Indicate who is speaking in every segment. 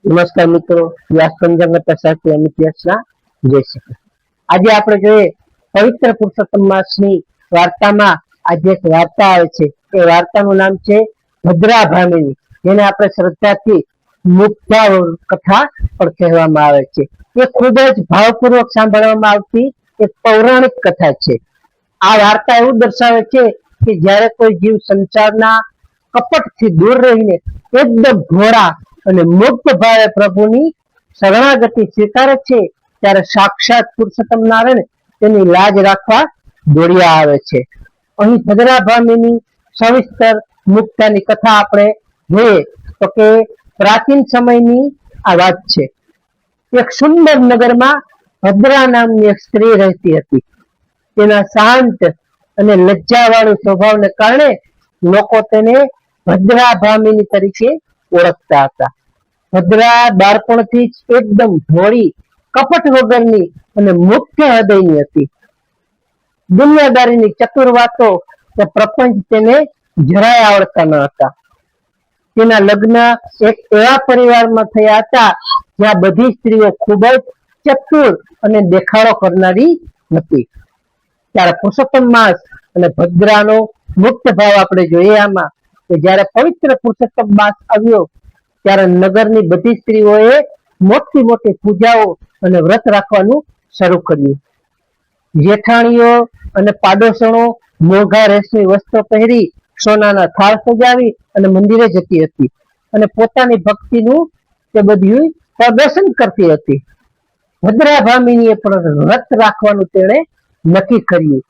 Speaker 1: નમસ્કાર મિત્રો, વ્યાસ પંચાંગ સાહિત્ય અમિત્યાસના જય શ્રી. આજે આપણે જોઈએ પવિત્ર પુરુષોત્તમ માસની વાર્તામાં આજે એક વાર્તા આવે છે. એ વાર્તાનું નામ છે ભદ્રા ભામિની, જેને આપણે શ્રદ્ધાથી મુગ્ધા કથા પણ કહેવામાં આવે છે. એ ખૂબ જ ભાવપૂર્વક સાંભળવામાં આવતી એક પૌરાણિક કથા છે. આ વાર્તા એવું દર્શાવે છે કે જ્યારે કોઈ જીવ સંસારના કપટથી દૂર રહીને એકદમ ભોળા અને મુક્ત ભાવે પ્રભુની શરણાગતિ સ્વીકારે છે, ત્યારે સાક્ષાત પુરુષોત્તમ નારાયણ તેની લાજ રાખવા દોડ્યા આવે છે. અહીં ભદ્રા ભામિની સવિસ્તર મુક્તાની કથા આપણે જોઈએ તો કે પ્રાચીન સમયની આ વાત છે. એક સુંદર નગરમાં ભદ્રા નામની એક સ્ત્રી રહેતી હતી. તેના શાંત અને લજ્જાવાળું સ્વભાવને કારણે લોકો તેને ભદ્રા ભામિની તરીકે ઓળખતા હતા. ભદ્રા બાળપણથી જ એકદમ ભોળી, કપટ વગરની અને મુખ્ય હૃદયની હતી. દુનિયાદારીની ચતુર વાતો કે પ્રપંચ તેને જરાય આવડતા ન હતા. તેના લગ્ન એક એવા પરિવારમાં થયા હતા જ્યાં બધી સ્ત્રીઓ ખૂબ જ ચતુર અને દેખાડો કરનારી હતી. ત્યારે પુરુષોત્તમ માસ અને ભદ્રાનો મુક્ત ભાવ આપણે જોઈએ આમાં કે જ્યારે પવિત્ર પુરુષોત્તમ માસ આવ્યો ત્યારે નગરની બધી સ્ત્રીઓએ મોટી મોટી પૂજાઓ અને વ્રત રાખવાનું શરૂ કર્યું. જેઠાણીઓ અને પાડોશણો મોંઘા રેશમી વસ્ત્રો પહેરી સોનાના થાળ સજાવી અને મંદિરે જતી હતી અને પોતાની ભક્તિનું તે બધું પ્રદર્શન કરતી હતી. ભદ્રા ભામિનીએ પણ વ્રત રાખવાનું તેણે નક્કી કર્યું,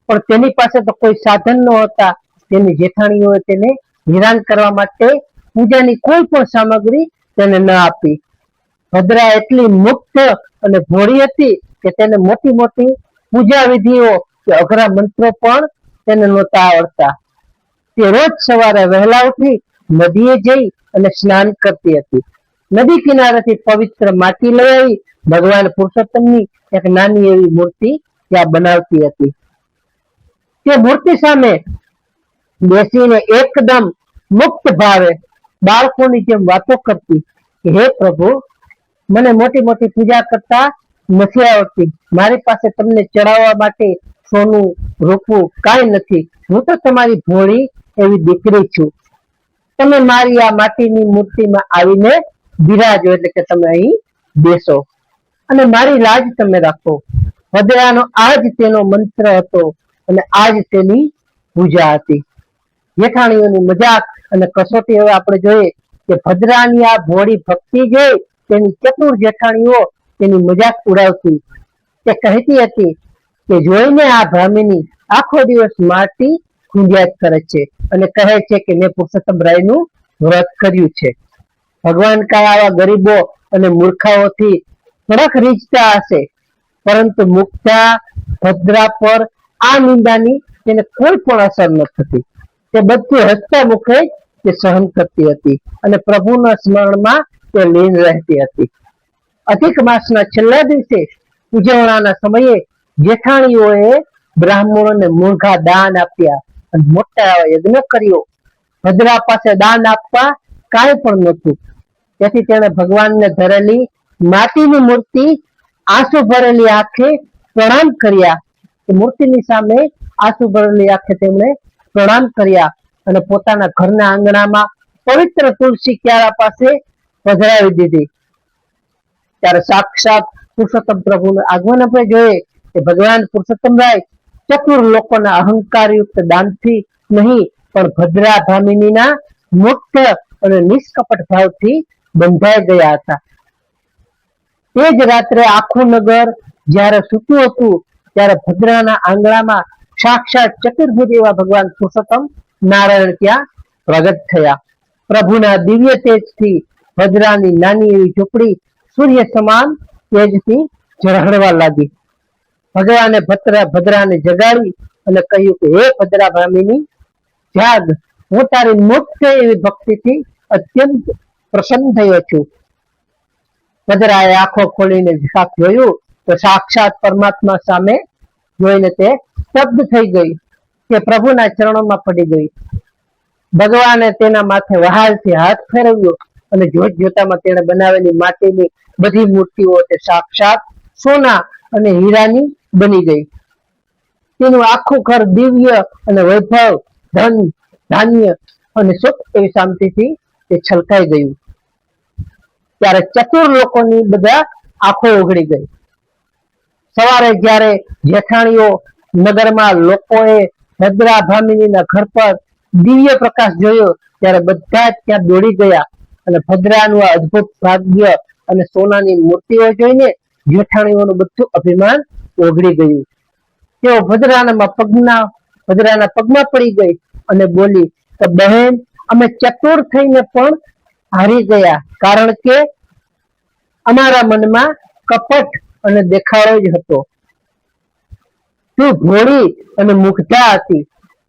Speaker 1: પણ તેની પાસે તો કોઈ સાધન ન હતા. તેની જેઠાણીઓએ તેને હેરાન કરવા માટે પૂજાની કોઈ પણ સામગ્રી તેને ન આપી. ભદ્રા એટલી મુક્ત અને ભોળી હતી કે તેને મોટી મોટી પૂજા વિધિઓ કે અઘરા મંત્રો પણ તેને નહોતા આવડતા. તે રોજ સવારે વહેલા ઉઠી નદીએ જઈ અને સ્નાન કરતી હતી. નદી કિનારેથી પવિત્ર માટી લઈ આવી ભગવાન પુરુષોત્તમની એક નાની એવી મૂર્તિ ત્યાં બનાવતી હતી. તે મૂર્તિ સામે બેસીને એકદમ મુક્ત ભાવે બાળકોની જેમ વાતો કરતી કે હે પ્રભુ, મને મોટી મોટી પૂજા કરતા નથી આવડતી. મારી પાસે તમને ચડાવવા માટે સોનું રૂપું કાંઈ નથી. હું તો તમારી ભોળી એવી દીકરી છું. તમે મારી આ માટીની મૂર્તિમાં આવીને બિરાજો, એટલે કે તમે અહીં બેસો અને મારી લાજ તમે રાખો. ભદ્રાનો આજ તેનો મંત્ર હતો અને આજ તેની પૂજા હતી. જેઠાણીઓની મજાક અને કસોટી હવે આપણે જોઈએ કે ભદ્રાની આ ભોળી ભક્તિ જોઈ તેની ચતુર જેઠાણીઓ તેની મજાક ઉડાવતી. તે કહેતી હતી કે જોઈને આ ભામિની આખો દિવસ માટી ગુંજ્યાત કરે છે અને કહે છે કે મેં પુરુષોત્તમ રાયનું વ્રત કર્યું છે. ભગવાન કાંઈ આવા ગરીબો અને મૂર્ખાઓથી થોડાક રીઝતા હશે, પરંતુ મુક્તા ભદ્રા પર આ નિંદાની તેને કોઈ પણ અસર ન થતી. તે બધું હસતા મુખે તે સહન કરતી હતી અને પ્રભુના સ્મરણમાં તે લીન રહેતી હતી. અધિક માસના છેલ્લા દિવસે ઉજવણાના સમયે જેઠાણીઓએ બ્રાહ્મણોને મોંઘા દાન આપ્યા અને મોટા યજ્ઞ કર્યો. ભદ્રા પાસે દાન આપવા કાંઈ પણ નહોતું, તેથી તેણે ભગવાનને ધરેલી માટીની મૂર્તિ આંસુ ભરેલી આંખે પ્રણામ કર્યા. મૂર્તિની સામે આંસુ ભરેલી આંખે તેમણે પ્રણામ કર્યા અને પોતાના ઘરના આંગણામાં પવિત્ર તુલસી ક્યારા પાસે પધરાવી દીધી. ત્યારે સાક્ષાત પુરુષોત્તમ પ્રભુનું આગમન આપણે જોઈએ કે ભગવાન પુરુષોત્તમ રાય ચતુર લોકોના અહંકારયુક્ત દાનથી નહીં, પણ ભદ્રા ભામિનીના મુક્ત અને નિષ્કપટ ભાવથી બંધાઈ ગયા હતા. તે જ રાત્રે આખું નગર જ્યારે સૂતું હતું ત્યારે ભદ્રાના આંગણામાં સાક્ષાત ચતુર્ભુજ એવા ભગવાન પુરુષોત્તમ નારાયણ ત્યાં પ્રગટ થયા. પ્રભુના દિવ્ય તેજથી ભદ્રાની નાની એવી ઝૂંપડી સૂર્ય સમાન તેજથી ઝળહળવા લાગી. ભગવાને ભદ્રાને જગાડી અને કહ્યું કે હે ભદ્રા ભામિની, જાગ, હું તારી મુખ્ય એવી ભક્તિથી અત્યંત પ્રસન્ન થયો છું. ભદ્રાએ આંખો ખોલીને જોયું તો સાક્ષાત પરમાત્મા સામે જોઈને તે સ્તબ્ધ થઈ ગઈ, તે પ્રભુના ચરણોમાં પડી ગઈ. ભગવાને તેના માથે વહાલથી હાથ ફેરવ્યો અને જોત જોતામાં તેણે બનાવેલી માટીની બધી મૂર્તિઓ તે સાક્ષાત સોના અને હીરાની બની ગઈ. તેનું આખું ઘર દિવ્ય અને વૈભવ, ધન ધાન્ય અને સુખ એવી શાંતિથી તે છલકાઈ ગયું. ત્યારે ચતુર લોકોની બધા આંખો ઉઘડી ગઈ. સવારે જ્યારે જેઠાણીઓ નગરમાં લોકોએ ભદ્રા ભામિનીના ઘર પર દિવ્ય પ્રકાશ જોયો ત્યારે બધા જ ત્યાં દોડી ગયા અને ભદ્રાનું આ અદ્ભુત ભાગ્ય અને સોનાની મૂર્તિઓ જોઈને જેઠાણીઓનું બધું અભિમાન ઓગળી ગયું. તેઓ ભદ્રાના પગમાં પડી ગઈ અને બોલી કે બહેન, અમે ચતુર થઈને પણ હારી ગયા, કારણ કે અમારા મનમાં કપટ અને દેખાડો જ હતો. તું ભોળી અને મુગ્ધા હતી,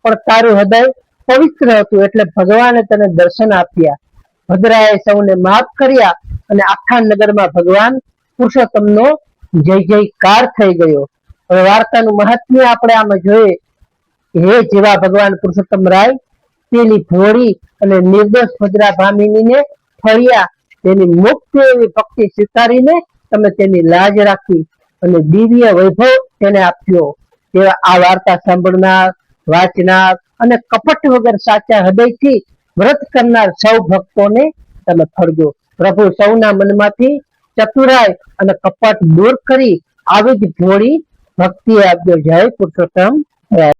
Speaker 1: પણ તારું હૃદય પવિત્ર હતું, એટલે ભગવાને તને દર્શન આપ્યા. ભદ્રાએ સૌને માફ કર્યા અને આખા નગરમાં ભગવાન પુરુષોત્તમનો જય જયકાર થઈ ગયો. હવે વાર્તાનું મહાત્મ્ય આપણે આમાં જોઈએ. હે જેવા ભગવાન પુરુષોત્તમ રાય પેલી ભોળી અને નિર્દોષ ભદ્રા ભામિનીને ફળ્યા, તેની મુક્ત એવી ભક્તિ સ્વીકારીને તમે તેની લાજ રાખી અને દિવ્ય વૈભવ તેને આપ્યો. તેવા આ વાર્તા સાંભળનાર, વાંચનાર અને કપટ વગર સાચા હૃદયથી વ્રત કરનાર સૌ ભક્તોને તમે ફળજો. પ્રભુ સૌના મનમાંથી ચતુરાઈ અને કપટ દૂર કરી આવી જ ભોળી ભક્તિ આપજો. જય પુરુષોત્તમ રાય.